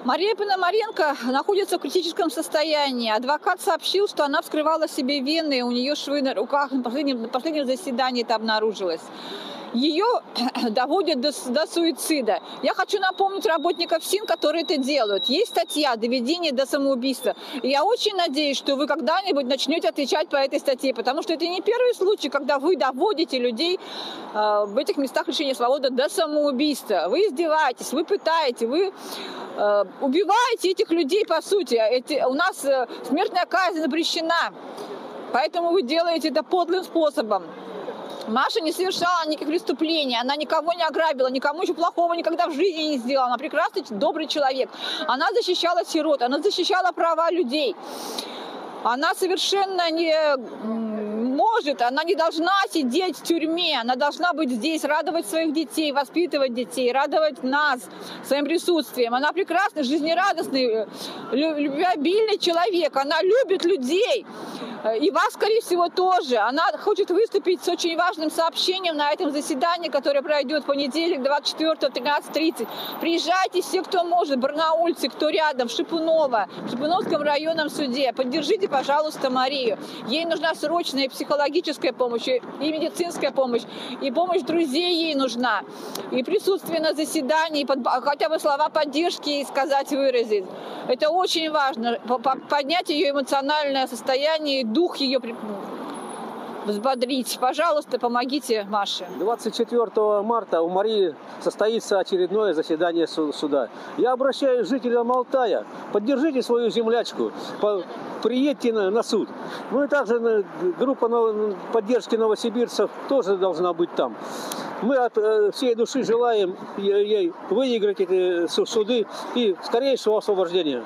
Мария Пономаренко находится в критическом состоянии. Адвокат сообщил, что она вскрывала себе вены, у нее швы на руках. На последнем заседании это обнаружилось. Ее доводят до суицида. Я хочу напомнить работников СИН, которые это делают. Есть статья «Доведение до самоубийства». И я очень надеюсь, что вы когда-нибудь начнете отвечать по этой статье, потому что это не первый случай, когда вы доводите людей в этих местах лишения свободы до самоубийства. Вы издеваетесь, вы пытаете, вы убиваете этих людей, по сути. У нас смертная казнь запрещена, поэтому вы делаете это подлым способом. Маша не совершала никаких преступлений, она никого не ограбила, никому еще плохого никогда в жизни не сделала. Она прекрасный, добрый человек. Она защищала сирот, она защищала права людей. Она совершенно не может, она не должна сидеть в тюрьме, она должна быть здесь, радовать своих детей, воспитывать детей, радовать нас своим присутствием. Она прекрасный, жизнерадостный, любвеобильный человек, она любит людей. И вас, скорее всего, тоже. Она хочет выступить с очень важным сообщением на этом заседании, которое пройдет в понедельник, 24-го, 13:30. Приезжайте все, кто может, барнаульцы, кто рядом, в Шипуново, в Шипуновском районном суде. Поддержите, пожалуйста, Марию. Ей нужна срочная психологическая помощь, и медицинская помощь, и помощь друзей ей нужна. И присутствие на заседании, хотя бы слова поддержки ей сказать, выразить. Это очень важно. Поднять ее эмоциональное состояние, дух ее взбодрить. Пожалуйста, помогите Маше. 24 марта у Марии состоится очередное заседание суда. Я обращаюсь к жителям Алтая. Поддержите свою землячку. Приедьте на суд. Ну и также группа поддержки новосибирцев тоже должна быть там. Мы от всей души желаем ей выиграть эти суды и скорейшего освобождения.